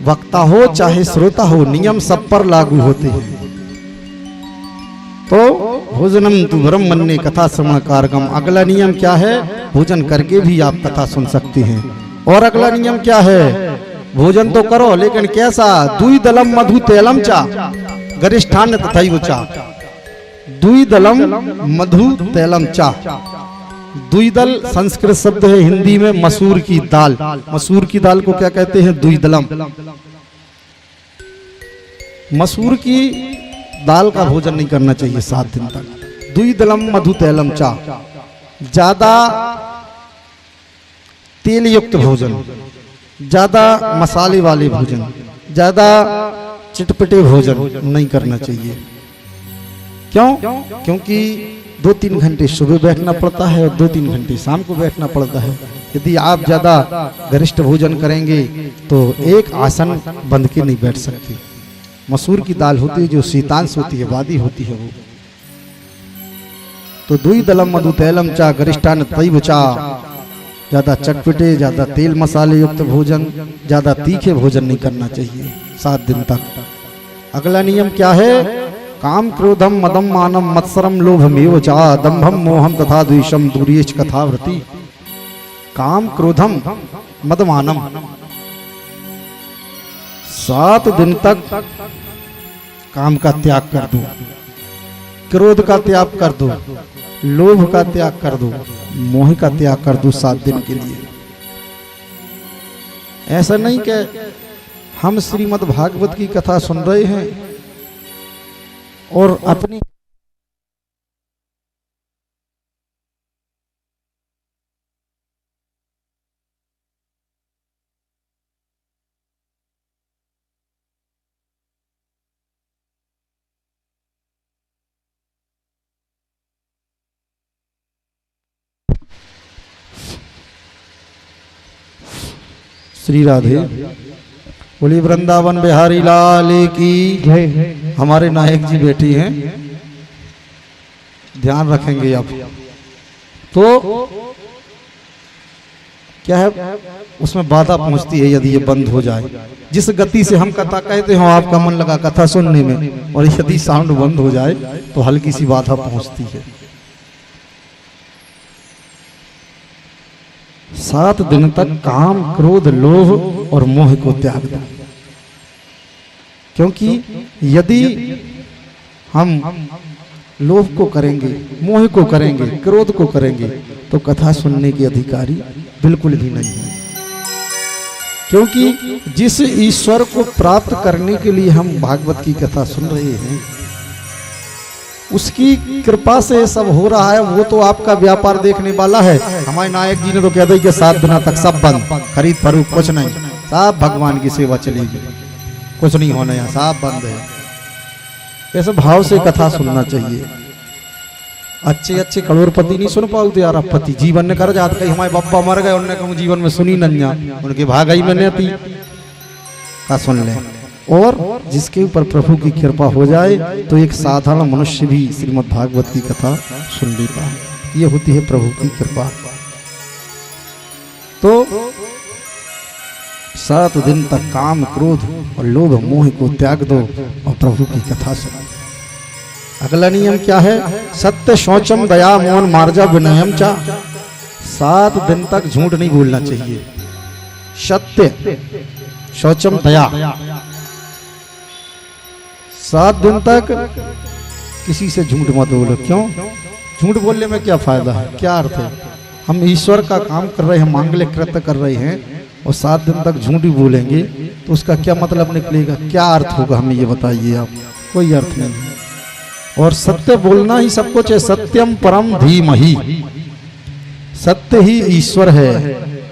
वक्ता हो चाहे श्रोता हो, नियम सब पर लागू होते हैं। तो भोजनम तु ब्रह्मण्य कथा श्रवण कारकम। अगला नियम क्या है? भोजन करके भी आप कथा सुन सकते हैं। और अगला नियम क्या है? भोजन तो करो लेकिन कैसा? द्विदलम मधु तैलम चा गरिष्ठान तथैव चा। द्विदलम मधु तैलम चा। द्विदल संस्कृत शब्द है, हिंदी में मसूर की दाल। मसूर की दाल को क्या कहते हैं? द्विदलम। मसूर की दाल का भोजन नहीं करना चाहिए 7 दिन तक। द्विदलम मधु तैलम चा। ज्यादा तेल युक्त भोजन, ज्यादा मसाले वाले भोजन, ज्यादा चटपटे भोजन नहीं करना चाहिए। क्यों? क्योंकि 2-3 घंटे सुबह बैठना पड़ता है और 2-3 घंटे शाम को बैठना पड़ता है। यदि आप ज्यादा गरिष्ठ भोजन करेंगे तो एक आसन बंध के नहीं बैठ सकते। मसूर की दाल होती है जो शीतांश होती है, वादी होती है वो। तो द्विदलम मधु तैलम चा गरिष्ठान तैव चा। ज्यादा चटपटे, ज्यादा तेल मसाले युक्त भोजन, ज्यादा तीखे भोजन नहीं करना चाहिए 7 दिन तक। अगला नियम क्या है? काम क्रोधम मदम मानम मत्सरम लोभमेव चा दंभम मोहम तथा द्वेषम दूरेश कथावृति। काम क्रोधम मदमानम। 7 दिन तक काम का त्याग कर दो, क्रोध का त्याग कर दो, लोभ का त्याग कर दो, मोह का त्याग कर दो 7 दिन के लिए। ऐसा नहीं कि हम श्रीमद् भागवत की कथा सुन रहे हैं और अपनी श्री राधे बोली वृंदावन बिहारी लाल की जय। हमारे नायक जी बैठी हैं, ध्यान रखेंगे आप। तो क्या है, उसमें बाधा पहुंचती है यदि ये बंद हो जाए। जिस गति से हम कथा कहते हो आपका मन लगा कथा सुनने में, और यदि साउंड बंद हो जाए तो हल्की सी बाधा पहुंचती है। 7 दिन तक काम क्रोध लोभ और मोह को त्याग दो। क्योंकि यदि हम लोभ को करेंगे, मोह को करेंगे, क्रोध को करेंगे तो कथा सुनने के अधिकारी बिल्कुल भी नहीं है। क्योंकि जिस ईश्वर को प्राप्त करने के लिए हम भागवत की कथा सुन रहे हैं, उसकी कृपा से सब हो रहा है। वो तो आपका व्यापार देखने वाला है। हमारे नायक जी ने तो कह दिया कि 7 दिन तक सब बंद, खरीद फरोख्त कुछ नहीं, सब भगवान की सेवा चलेगी, कुछ नहीं होना, यहाँ सब बंद है। ऐसे भाव से कथा सुनना चाहिए। अच्छे अच्छे करोड़पति नहीं सुन पाते यार। पति जीवन ने कर जाते, कहीं हमारे बब्बा मर गए, उन्होंने कहा जीवन में सुनी नन्या, उनके भागाई में नहीं का सुन ले। और जिसके ऊपर प्रभु की कृपा हो जाए तो एक साधारण मनुष्य भी श्रीमद् भागवत की कथा सुन लेता है। ये होती है प्रभु की कृपा। तो 7 दिन तक काम क्रोध और लोभ मोह को त्याग दो और प्रभु की कथा सुनो। अगला नियम क्या है? सत्य शौचम दया मौन मार्जा विनयम चा। 7 दिन तक झूठ नहीं बोलना चाहिए। सत्य शौचम दया। 7 दिन तक किसी से झूठ मत बोलो। क्यों? झूठ बोलने में क्या फायदा है, क्या अर्थ है? हम ईश्वर का काम कर रहे हैं, मांगलिक कृत्य कर रहे हैं, और 7 दिन तक झूठ ही बोलेंगे तो उसका क्या मतलब निकलेगा, क्या अर्थ होगा, हमें ये बताइए आप। कोई अर्थ नहीं है। और सत्य बोलना ही सब कुछ है। सत्यम परम धीमहि। सत्य ही ईश्वर है,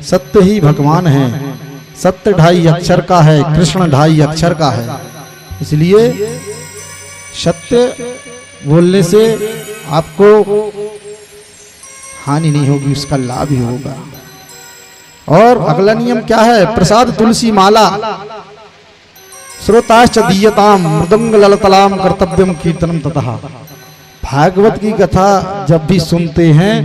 सत्य ही भगवान है। सत्य 2.5 अक्षर का है, कृष्ण 2.5 अक्षर का है। इसलिए सत्य बोलने से आपको हानि नहीं होगी, उसका लाभ ही होगा। और अगला नियम क्या है? प्रसाद तुलसी माला श्रोताश्च दीयताम मृदंग ललतलाम कर्तव्यम कीर्तनम ततः। भागवत की कथा जब भी सुनते हैं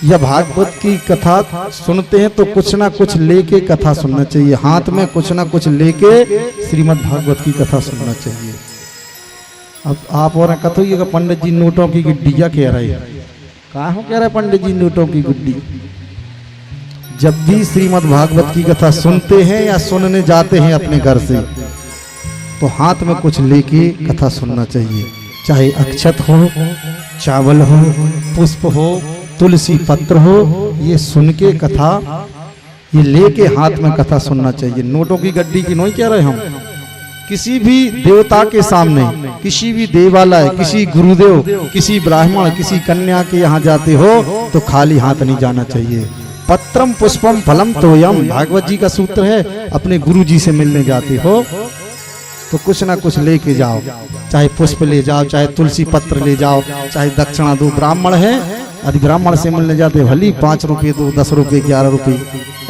या भागवत की कथा सुनते हैं तो कुछ ना कुछ लेके कथा सुनना चाहिए, हाथ में कुछ ना कुछ लेके श्रीमद् भागवत की कथा सुनना चाहिए। अब आप और कथोइएगा पंडित जी नोटों की गुड्डिया कह रहे हैं, कहाँ कह रहे पंडित जी नोटों की गुड्डी। जब भी श्रीमद् भागवत की कथा सुनते हैं या सुनने जाते हैं अपने घर से, तो हाथ में कुछ लेके कथा सुनना चाहिए, चाहे अक्षत हो, चावल हो, पुष्प हो, तुलसी पत्र हो, ये सुन के कथा ये लेके हाथ में कथा सुनना चाहिए। नोटों की गड्डी की नहीं कह रहे हम। किसी भी देवता के सामने, किसी भी देवालय, किसी गुरुदेव, किसी ब्राह्मण, किसी कन्या के यहाँ जाते हो तो खाली हाथ नहीं जाना चाहिए। पत्रम पुष्पम फलम तोयम, भागवत जी का सूत्र है। अपने गुरु जी से मिलने जाते हो तो कुछ ना कुछ लेके जाओ, चाहे पुष्प ले जाओ, चाहे तुलसी पत्र ले जाओ, चाहे दक्षिणा दो। ब्राह्मण है, यदि ब्राह्मण से मिलने जाते भली 5 रुपये दो, 10 रुपये, 11 रुपये,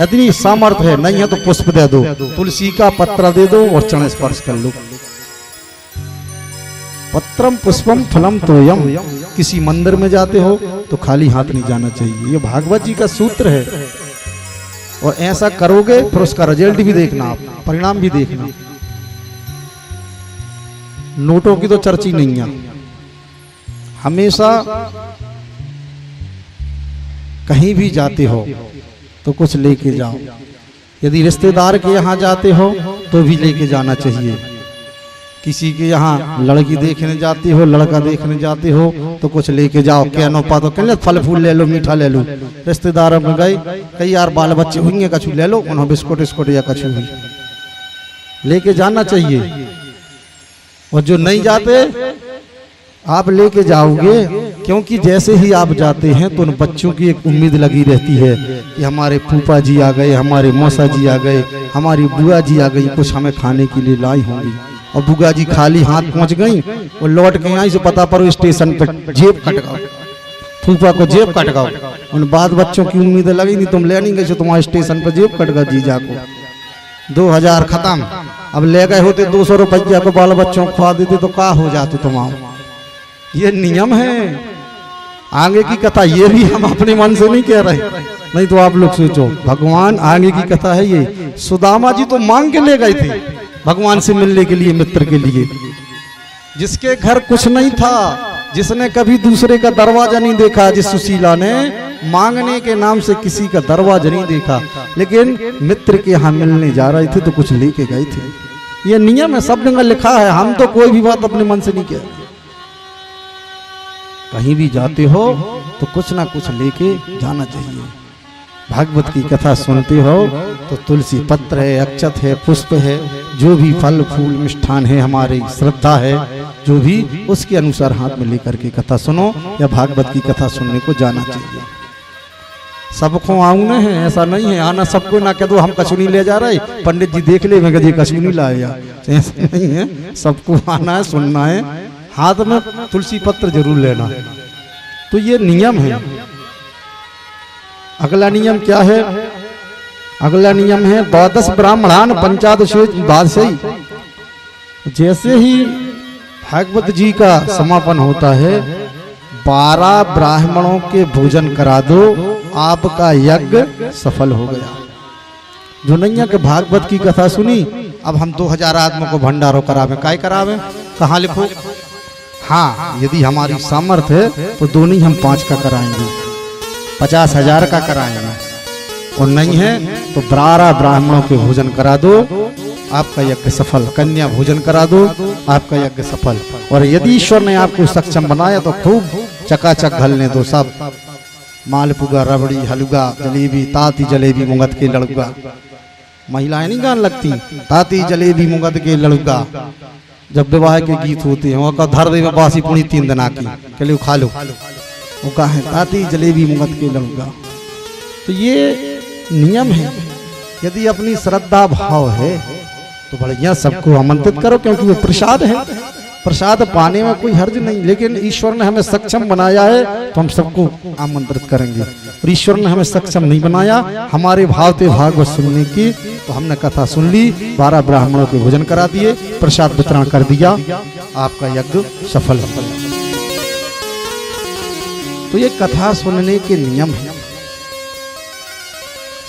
इतनी सामर्थ्य है, नहीं है तो पुष्प दे दो, तुलसी का पत्र दे दो और चरण स्पर्श कर लो। पत्रम पुष्पम फलम तोयम, किसी मंदिर में जाते हो तो खाली हाथ नहीं जाना चाहिए। ये भागवत जी का सूत्र है और ऐसा करोगे फिर उसका रिजल्ट भी देखना, आप परिणाम भी देखना। नोटों की तो चर्चा नहीं है। हमेशा कहीं भी जाते हो तो कुछ लेके जाओ। यदि रिश्तेदार के यहाँ जाते हो तो भी लेके जाना चाहिए। किसी के यहाँ लड़की देखने जाते हो, लड़का देखने जाते हो तो कुछ लेके जाओ। क्या नो पा तो कहले फल फूल ले लो, मीठा ले लो। रिश्तेदारों में गए, कई यार बाल बच्चे होंगे, कछु ले लो, उन्होंने बिस्कुट विस्कुट या कछु भी लेके जाना चाहिए। और जो नहीं जाते आप लेके जाओगे, क्योंकि जैसे ही आप जाते हैं तो उन बच्चों की एक उम्मीद लगी रहती है कि हमारे फूफा जी आ गए, हमारे मौसा जी आ गए, हमारी बुआ जी आ गई, कुछ हमें खाने के लिए लाई होंगी। और बुआ जी खाली हाथ पहुंच गई और लौट के आई से पता पड़ो स्टेशन पर जेब कट गओ, फूफा को जेब कट गओ। उन बाद बच्चों की उम्मीद लगी नहीं, तुम ले नहीं गए, तुम्हारे स्टेशन पर जेब कट गया जीजा को, 2000 खत्म। अब ले गए होते 200 रुपया को बाल बच्चों को खवा देते तो क्या हो जाते तुम्हारा। ये नियम है। आगे की कथा ये भी हम अपने मन से नहीं कह रहे, नहीं तो आप लोग सोचो भगवान आगे की कथा है ये। सुदामा जी तो मांग के ले गए थे भगवान से मिलने के लिए, मित्र के लिए। जिसके घर कुछ नहीं था, जिसने कभी दूसरे का दरवाजा नहीं देखा, जिस सुशीला ने मांगने के नाम से किसी का दरवाजा नहीं देखा, लेकिन मित्र के यहाँ मिलने जा रहे थे तो कुछ लेके गए थे। ये नियम है, सब जगह लिखा है। हम तो कोई भी बात अपने मन से नहीं कह रहे। कहीं भी जाते हो तो कुछ ना कुछ लेके जाना चाहिए। भागवत की कथा सुनते हो तो तुलसी पत्र है, अक्षत है, पुष्प है, जो भी फल फूल मिष्ठान है, हमारी श्रद्धा है, जो भी उसके अनुसार हाथ में लेकर के कथा सुनो या भागवत की कथा सुनने को जाना चाहिए। सबको आऊना है ऐसा नहीं है, आना सबको ना कह दो हम कछु नहीं ले जा रहे, पंडित जी देख ले मैं कछु नहीं लाया, ऐसा नहीं है। सबको आना है, सुनना है, हाथ में तुलसी पत्र जरूर लेना। तो ये नियम है। अगला नियम क्या है? अगला नियम है 12 ब्राह्मणान पंचादशे बादशाही। जैसे ही भागवत जी का समापन होता है 12 ब्राह्मणों के भोजन करा दो, आपका यज्ञ सफल हो गया। जो नैया के भागवत की कथा सुनी, अब हम 2000 आदमियों को भंडारो करावे, काय करावे, कहाँ लिखो? हाँ, यदि हमारी सामर्थ्य है तो दोनों हम 5 का कराएंगे, 50,000 का कराएंगे। और नहीं है तो 12 ब्राह्मणों के भोजन करा दो, आपका यज्ञ सफल। कन्या भोजन करा दो, आपका यज्ञ सफल। और यदि ईश्वर ने आपको सक्षम बनाया तो खूब चकाचक घलने दो, सब मालपुआ, रबड़ी, हलवा, जलेबी, ताती जलेबी मुंगत के लड़ुआ। महिलाएं नहीं गान लगती, ताती जलेबी मुंगत के लड़ुआ। जब विवाह के गीत होते हैं वो धर दे बासी पुणी 3 दिन की के लिए खा लो, वो कहा है ताती जलेबी मुंगत के लड़ुआ। तो ये नियम है। यदि अपनी श्रद्धा भाव है तो बढ़िया सबको आमंत्रित करो, क्योंकि वो प्रसाद है। प्रसाद पाने में कोई हर्ज नहीं, लेकिन ईश्वर ने हमें सक्षम बनाया है तो हम सबको आमंत्रित करेंगे। और ईश्वर ने हमें सक्षम नहीं बनाया हमारे भाव थे भागवत सुनने की, तो हमने कथा सुन ली, 12 ब्राह्मणों के भोजन करा दिए, प्रसाद वितरण कर दिया, आपका यज्ञ सफल। तो ये कथा सुनने के नियम है।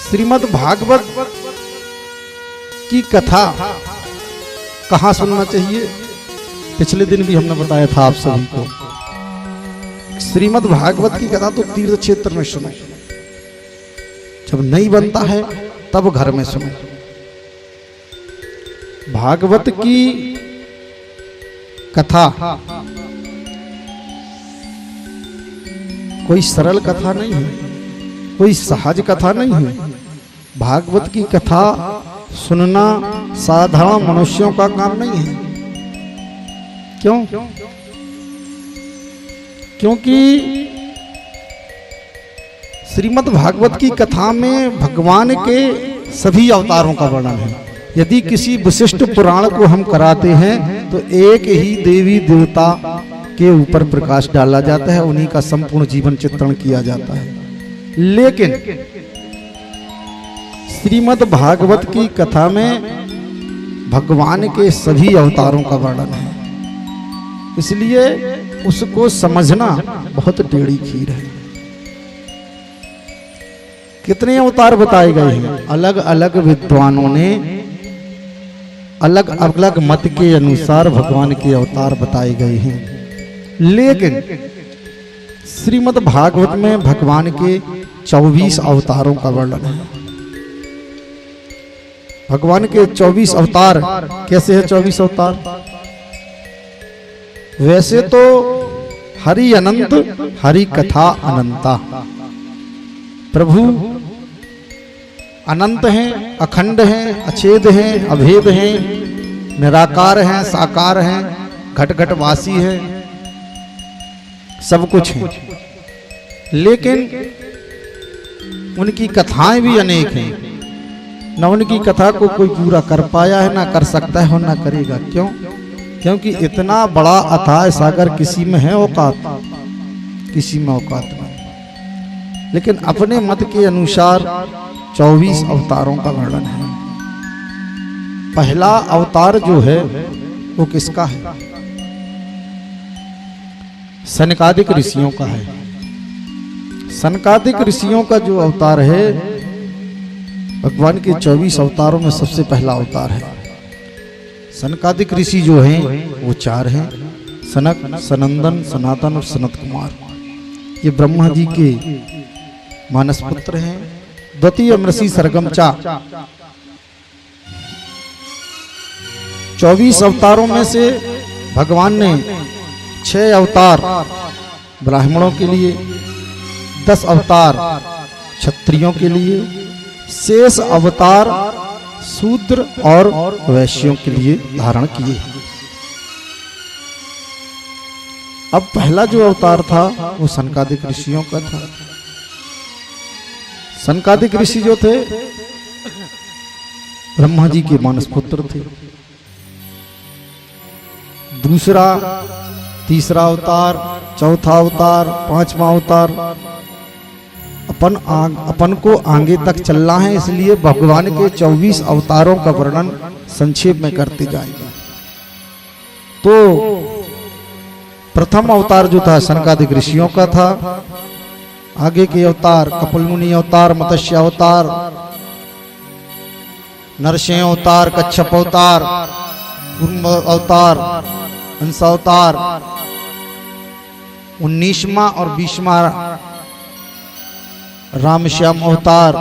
श्रीमद् भागवत की कथा कहाँ सुनना चाहिए, पिछले दिन भी हमने बताया था आप सभी को। श्रीमद् भागवत की कथा तो तीर्थ क्षेत्र में सुनो, जब नहीं बनता है तब घर में सुनो। भागवत की कथा कोई सरल कथा नहीं है, कोई सहज कथा नहीं है। भागवत की कथा सुनना साधारण मनुष्यों का काम नहीं है। क्यों? क्योंकि श्रीमद् भागवत की कथा में भगवान के सभी अवतारों का वर्णन है। यदि किसी विशिष्ट पुराण को हम कराते हैं तो एक ही देवी देवता के ऊपर प्रकाश डाला जाता है, उन्हीं का संपूर्ण जीवन चित्रण किया जाता है। लेकिन श्रीमद् भागवत की कथा में भगवान के सभी अवतारों का वर्णन है, इसलिए उसको समझना बहुत टेढ़ी खीर है। कितने अवतार बताए गए हैं, अलग अलग विद्वानों ने अलग अलग मत के अनुसार भगवान के अवतार बताए गए हैं। लेकिन श्रीमद् भागवत में भगवान के 24 अवतारों का वर्णन है। भगवान के 24 अवतार कैसे है? 24 अवतार वैसे तो हरि अनंत, हरि कथा अनंता। प्रभु अनंत हैं, अखंड हैं, अछेद हैं, अभेद हैं, निराकार हैं, साकार हैं, घट घट वासी हैं, सब कुछ है। लेकिन उनकी कथाएं भी अनेक हैं। न उनकी कथा को कोई पूरा कर पाया है, ना कर सकता है और ना करेगा। क्यों? क्योंकि इतना बड़ा अथाह सागर किसी में है औकात, किसी में औकात नहीं। लेकिन अपने मत के अनुसार 24 अवतारों का वर्णन है। पहला अवतार जो है वो किसका है? सनकादिक ऋषियों का है। सनकादिक ऋषियों का जो अवतार है, भगवान के 24 अवतारों में सबसे पहला अवतार है। सनकादिक ऋषि जो हैं वो 4 हैं, सनक, सनंदन, सनातन और सनत कुमार। ये ब्रह्मा जी के मानस पुत्र हैं। द्वितीय ऋषि सरगमचा। 24 अवतारों में से भगवान ने 6 अवतार ब्राह्मणों के लिए, 10 अवतार क्षत्रियों के लिए, शेष अवतार शूद्र और वैश्यों के लिए धारण किए। अब पहला जो अवतार था वो सनकादिक ऋषियों का था। सनकादिक ऋषि जो थे ब्रह्मा जी के मानस पुत्र थे। दूसरा, तीसरा अवतार, चौथा अवतार, 5वां अवतार, अपन को आगे तक चलना है, इसलिए भगवान के 24 अवतारों का वर्णन संक्षेप में करते जाएंगे। तो प्रथम अवतार जो था सनकादिक ऋषियों का था। आगे के अवतार कपिल मुनि अवतार, मत्स्य अवतार, नरसिंह अवतार, कच्छप अवतार, कूर्म अवतार, हंस अवतार, 19वां और 20वां रामश्याम अवतार,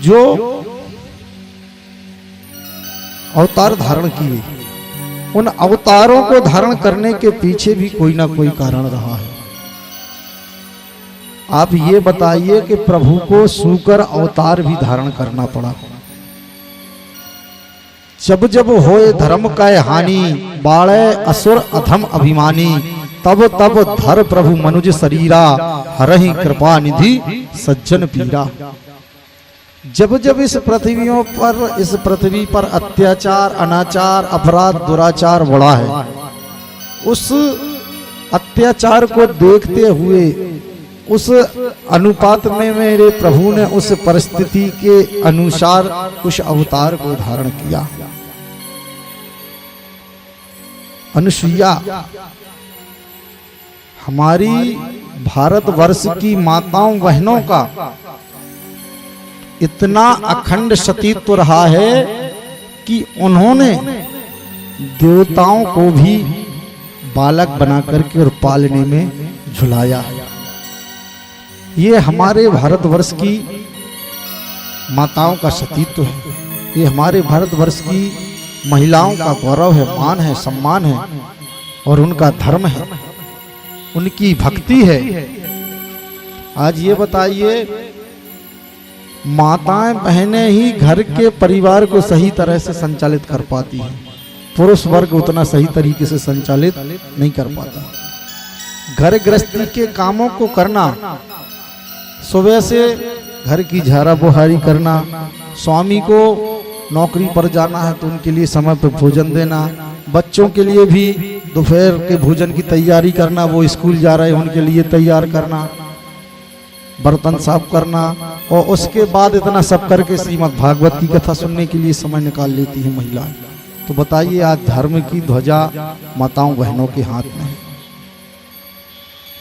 जो अवतार धारण किए। उन अवतारों को धारण करने के पीछे भी कोई ना कोई कारण रहा है। आप ये बताइए कि प्रभु को सूकर अवतार भी धारण करना पड़ा। जब जब होए धर्म का हानि, बाड़े असुर अधम अभिमानी, तब तब धर प्रभु मनुज शरीरा, हरहि कृपा निधि सज्जन पीरा। जब जब इस पृथ्वी पर अत्याचार, अनाचार, अपराध, दुराचार बढ़ा है, उस अत्याचार को देखते हुए उस अनुपात में मेरे प्रभु ने उस परिस्थिति के अनुसार कुछ अवतार को धारण किया। अनुसुईया हमारी भारतवर्ष की माताओं बहनों का इतना अखंड सतीत्व रहा है कि उन्होंने देवताओं को भी बालक बना करके और पालने में झुलाया है। ये हमारे भारतवर्ष की माताओं का सतीत्व है, ये हमारे भारतवर्ष की महिलाओं का गौरव है, मान है, सम्मान है और उनका धर्म है, उनकी भक्ति है। आज ये बताइए, माताएं बहनें ही घर के परिवार को सही तरह से संचालित कर पाती हैं, पुरुष वर्ग उतना सही तरीके से संचालित नहीं कर पाता। घर गृहस्थी के कामों को करना, सुबह से घर की झाड़ा बुहारी करना, स्वामी को नौकरी पर जाना है तो उनके लिए समय पर भोजन देना, बच्चों के लिए भी दोपहर के भोजन की तैयारी करना, वो स्कूल जा रहे हैं उनके लिए तैयार करना, बर्तन साफ करना, और उसके बाद इतना सब करके श्रीमद् भागवत की कथा सुनने के लिए समय निकाल लेती है महिलाएं। तो बताइए, आज धर्म की ध्वजा माताओं बहनों के हाथ में है।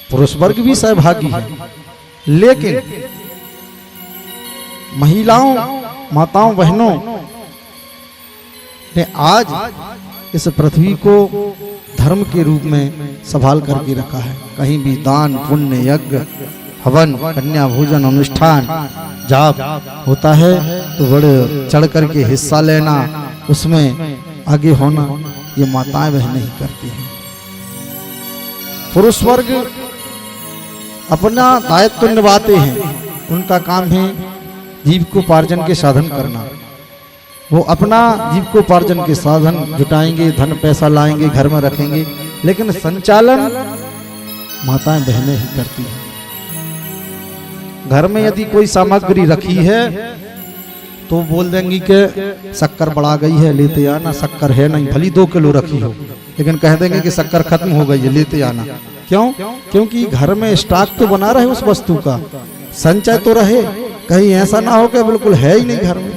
पुरुष वर्ग भी सहभागी है, लेकिन महिलाओं माताओं बहनों ने आज इस पृथ्वी को धर्म के रूप में संभाल करके रखा है। कहीं भी दान पुण्य यज्ञ हवन कन्या भोजन अनुष्ठान जाप होता है तो बड़े चढ़ करके हिस्सा लेना, उसमें आगे होना, ये माताएं बहनें ही करती हैं। पुरुष वर्ग अपना दायित्व निभाते हैं, उनका काम है जीविकोपार्जन के साधन करना। वो अपना जीविकोपार्जन के साधन जुटाएंगे, धन पैसा लाएंगे, घर में रखेंगे, लेकिन संचालन माताएं बहनें ही करती हैं। घर में यदि कोई सामग्री रखी है तो बोल देंगी कि शक्कर बढ़ा गई है, लेते आना, शक्कर है नहीं, भली 2 किलो रखी हो, लेकिन कह देंगे कि शक्कर खत्म हो गई है, लेते आना। क्यों? क्योंकि घर में स्टॉक तो बना रहे उस वस्तु का, संचय तो रहे, कहीं ऐसा ना हो कि बिल्कुल है ही नहीं घर में।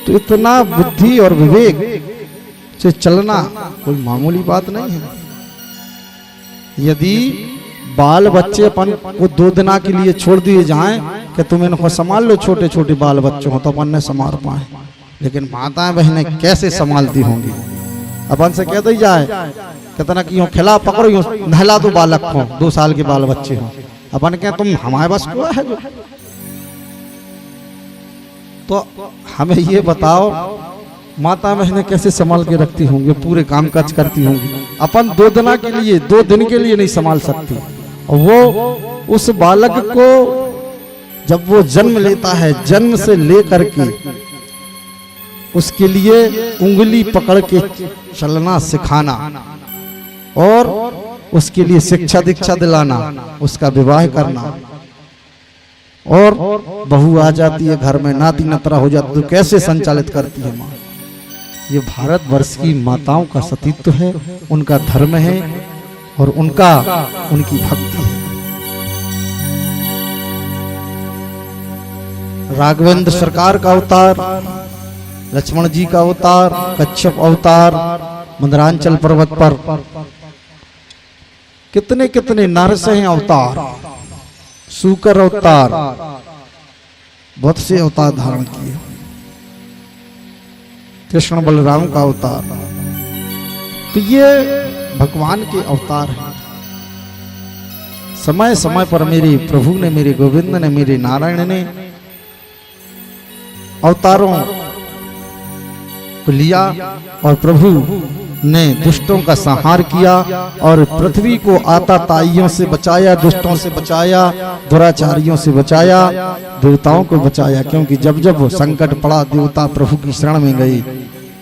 तो इतना बुद्धि और विवेक से चलना कोई मामूली बात नहीं है। यदि बाल बच्चे अपन को 2 दिन के लिए छोड़ दिए जाएं कि तुम इनको संभाल लो, छोटे छोटे बाल बच्चों हो, तो अपन ने संभाल पाए, लेकिन माताएं बहनें कैसे संभालती होंगी। अपन से कह दी जाए कितना कि हो खिला पकड़ो, यूं नहला दो बालक को, 2 साल के बाल बच्चे हो, अपन क्या तुम हमारे बस को है जो। तो हमें ये बताओ, माता बहनें कैसे संभाल के रखती होंगी, पूरे काम काज करती होंगी। अपन 2 दिन के लिए 2 दिन के लिए नहीं संभाल सकती। वो उस बालक को जब वो जन्म लेता है, जन्म से लेकर के उसके लिए उंगली पकड़ के चलना सिखाना और उसके लिए शिक्षा दीक्षा दिलाना, उसका विवाह करना, और बहू आ जाती है घर में, नाती नतरा हो जाती तो कैसे संचालित करती है माँ। ये भारतवर्ष की माताओं का सतीत्व है, उनका धर्म है और उनकी भक्ति है। राघवेंद्र सरकार का अवतार, लक्ष्मण जी का अवतार, कच्छप अवतार, मंदरांचल पर्वत पर कितने कितने नरसिंह अवतार, सूकर अवतार, बहुत से अवतार धारण किए। कृष्ण बलराम का अवतार, तो ये भगवान के अवतार हैं। समय समय पर मेरे प्रभु ने, मेरे गोविंद ने, मेरे नारायण ने अवतारों को लिया और प्रभु ने दुष्टों का संहार किया और पृथ्वी को आताताइयों से बचाया, दुष्टों से बचाया, दुराचारियों से बचाया, देवताओं को बचाया। क्योंकि जब जब वो संकट पड़ा, देवता प्रभु की शरण में गए।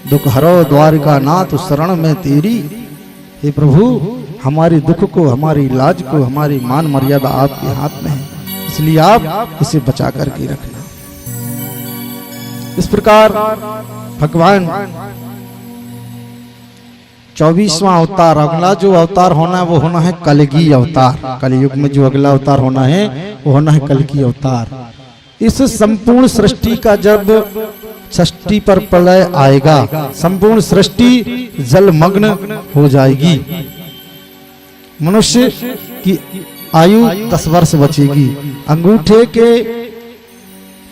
दुख हरो द्वारिका नाथ शरण में तेरी, हे प्रभु हमारे दुख को, हमारी लाज को, हमारी मान मर्यादा आपके हाथ में है, इसलिए आप इसे बचा करके रखना। इस प्रकार भगवान 24वां अवतार, अगला जो अवतार होना है वो होना है कलगी अवतार। कलयुग में जो अगला अवतार होना है वो होना है कलगी अवतार। इस संपूर्ण सृष्टि का जब षष्ठी पर प्रलय आएगा, संपूर्ण सृष्टि जलमग्न हो जाएगी, मनुष्य की आयु 10 वर्ष बचेगी, अंगूठे के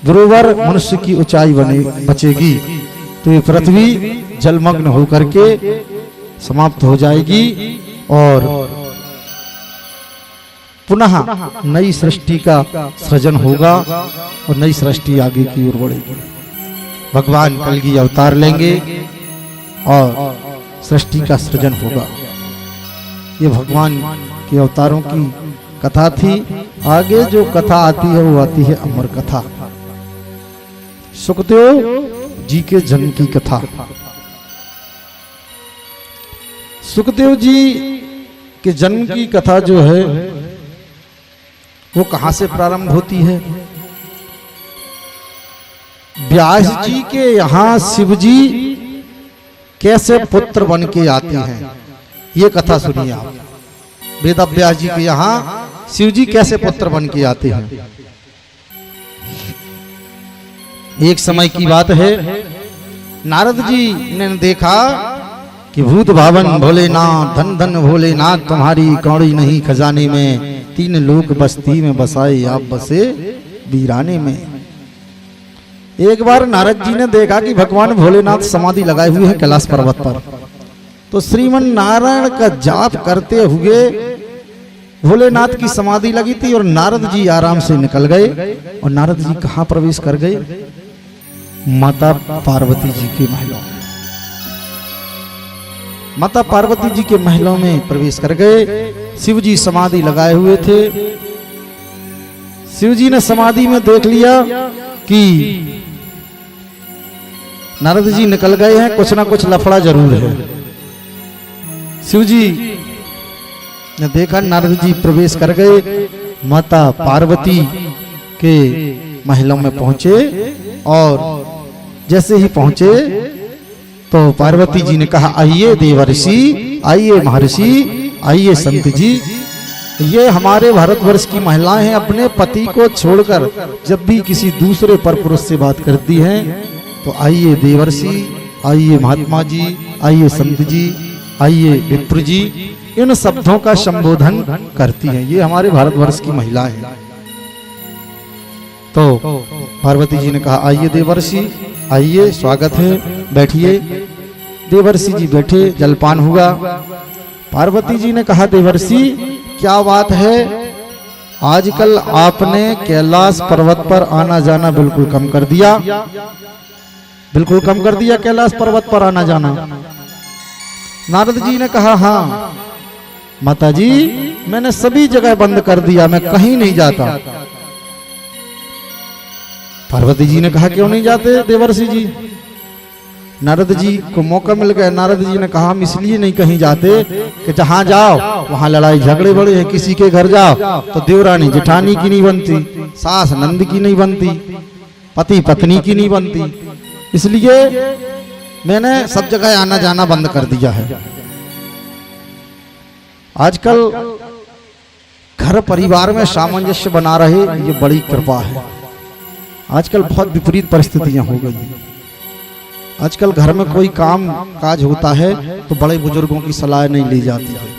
बरोबर मनुष्य की ऊंचाई बचेगी, तो ये पृथ्वी जलमग्न होकर के समाप्त हो जाएगी और पुनः नई सृष्टि का सृजन होगा और नई सृष्टि आगे की ओर बढ़ेगी। भगवान कलगी अवतार लेंगे और सृष्टि का सृजन होगा। ये भगवान के अवतारों की कथा थी। आगे जो कथा आती है वो आती है अमर कथा, सुखदेव जी के जन्म की कथा। सुखदेव जी के जन्म की कथा जो है वो कहां से प्रारंभ होती है? व्यास जी के यहाँ शिव जी कैसे पुत्र बन के आते हैं, ये कथा सुनिए आप। वेद व्यास जी के यहाँ शिव जी कैसे पुत्र बन के आते हैं। एक समय की बात है, नारद जी ने देखा कि भूत भावन भोलेनाथ, धन धन भोलेनाथ, तुम्हारी कौड़ी नहीं खजाने में, 3 लोग बस्ती में बसाए, आप बसे वीराने में। एक बार नारद जी ने देखा कि भगवान भोलेनाथ समाधि लगाए हुए हैं कैलाश पर्वत पर, तो श्रीमन नारायण का जाप करते हुए भोलेनाथ की समाधि लगी थी और नारद जी आराम से निकल गए। और नारद जी कहां प्रवेश कर गए? माता पार्वती जी के महलों में। माता पार्वती जी के महलों में प्रवेश कर गए। शिव जी समाधि लगाए हुए थे। शिव जी ने समाधि में देख लिया कि नारद जी निकल गए हैं, कुछ ना कुछ लफड़ा जरूर है। शिव जी ने देखा नारद जी प्रवेश कर गए, माता पार्वती के महलों में पहुंचे और जैसे ही पहुंचे तो पार्वती जी ने कहा, आइए देवर्षि, आइए महर्षि, आइए संत जी। ये हमारे भारतवर्ष की महिलाएं हैं, अपने पति को छोड़कर जब भी किसी दूसरे पर पुरुष से बात करती हैं तो आइए देवर्षि, आइए महात्मा जी, आइए संत जी, आइए विप्र जी, इन शब्दों का संबोधन करती हैं। ये हमारे भारतवर्ष की महिलाएं हैं। तो पार्वती जी ने कहा, आइए देवर्षि, आइए, स्वागत है, बैठिए। देवर्षि जी बैठे, जलपान हुआ। पार्वती जी ने कहा, देवर्षि क्या बात है, आजकल आपने कैलाश पर्वत पर आना जाना बिल्कुल कम कर दिया, बिल्कुल कम कर दिया कैलाश पर्वत पर आना जाना। नारद जी ने कहा, हाँ माता जी, मैंने सभी जगह बंद कर दिया, मैं कहीं नहीं जाता। पार्वती जी ने कहा, क्यों नहीं जाते देवर्षि जी? नारद जी को मौका मिल गया। नारद जी ने कहा, हम इसलिए नहीं कहीं जाते कि जहां जाओ वहां लड़ाई झगड़े बड़े हैं। किसी के घर जाओ तो देवरानी जेठानी की नहीं बनती, सास नंद की नहीं बनती, पति पत्नी की नहीं बनती, इसलिए मैंने सब जगह आना जाना बंद कर दिया है। आजकल घर परिवार में सामंजस्य बना रहे, ये बड़ी कृपा है। आजकल बहुत विपरीत परिस्थितियां हो गई हैं। आजकल घर में कोई काम काज होता है तो बड़े बुजुर्गों की सलाह नहीं ली जाती है।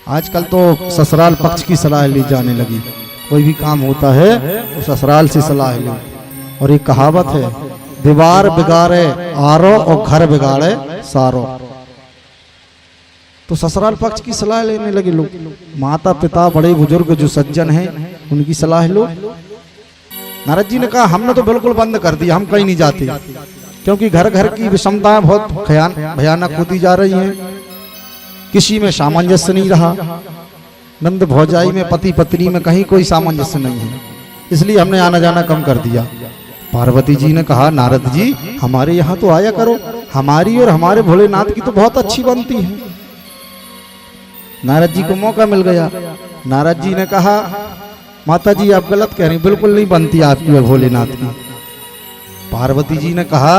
आजकल तो ससुराल पक्ष की सलाह ली जाने लगी। कोई भी काम होता है तो ससुराल से सलाह लो। और एक कहावत है, दीवार बिगाड़े आरो और घर बिगाड़े सारो। तो ससुराल पक्ष की सलाह लेने लगे लोग। माता पिता बड़े बुजुर्ग जो सज्जन हैं उनकी सलाह लो। नारद जी ने कहा, हमने तो बिल्कुल बंद कर दिया, हम कहीं नहीं जाते, क्योंकि घर घर की विषमताएं बहुत भयानक होती जा रही हैं। किसी में सामंजस्य नहीं रहा। नंद भौजाई में, पति पत्नी में कहीं कोई सामंजस्य नहीं है, इसलिए हमने आना जाना कम कर दिया। पार्वती जी ने कहा, नारद जी हमारे यहाँ तो आया करो, हमारी और हमारे भोलेनाथ की तो बहुत अच्छी बनती है। नारद जी को मौका मिल गया। नारद जी ने कहा, माता जी आप गलत कह रही, बिल्कुल नहीं बनती आपकी और भोलेनाथ की। पार्वती जी ने कहा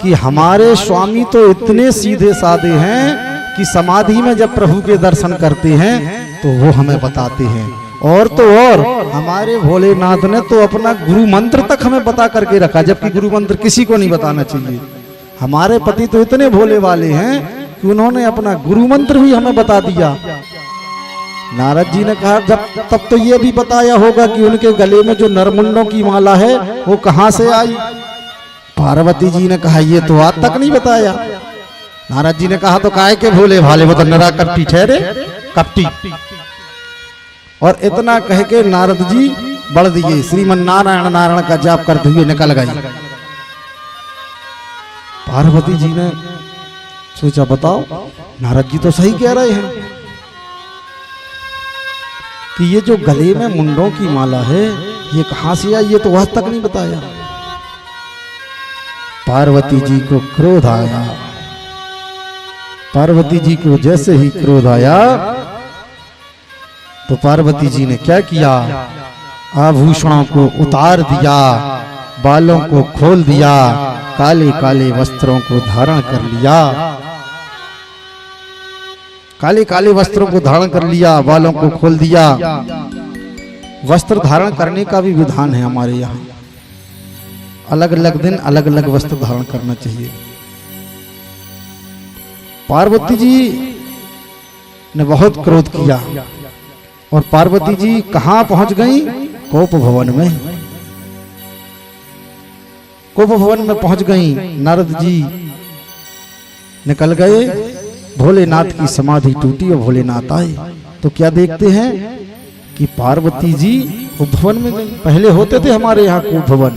कि हमारे स्वामी तो इतने सीधे साधे हैं कि समाधि में जब प्रभु के दर्शन करते हैं तो वो हमें बताते हैं और तो और हमारे भोलेनाथ ने तो अपना गुरु मंत्र तक हमें बता करके रखा, जबकि गुरु मंत्र किसी को नहीं बताना चाहिए। हमारे पति तो इतने भोले वाले हैं कि उन्होंने अपना गुरु मंत्र भी हमें बता दिया। नारद जी ने कहा जब तब तो ये भी बताया होगा कि उनके गले में जो नरमुंडों की माला है वो कहां से आई। पार्वती जी ने कहा ये तो आज तक नहीं बताया। नारद जी ने कहा तो काहे के भोले भाले, वो तो नरा कपटी ठहरे, कपटी। और इतना कह के नारद जी बढ़ दिए, श्रीमन नारायण नारायण का जाप करते हुए निकल गई। पार्वती जी ने सोचा बताओ नारद जी तो सही कह रहे हैं कि ये जो गले में मुंडों की माला है ये कहां से आई, ये तो आज तक नहीं बताया। पार्वती जी को क्रोध आया। पार्वती जी को जैसे ही क्रोध आया तो पार्वती जी ने क्या किया, आभूषणों को उतार दिया, बालों को खोल दिया, काले काले वस्त्रों को धारण कर लिया। काले काले वस्त्रों को धारण कर लिया, बालों को खोल दिया। वस्त्र धारण करने का भी विधान है हमारे यहाँ, अलग अलग दिन अलग अलग वस्त्र धारण करना चाहिए। पार्वती जी ने बहुत क्रोध किया और पार्वती जी कहां पहुंच गई, कोप भवन में। कोप भवन में पहुंच गई। नारद जी निकल गए, भोलेनाथ की समाधि टूटी और भोलेनाथ आए तो क्या देखते हैं कि पार्वती जी कोप भवन में गई। पहले होते थे हमारे यहाँ कोप भवन,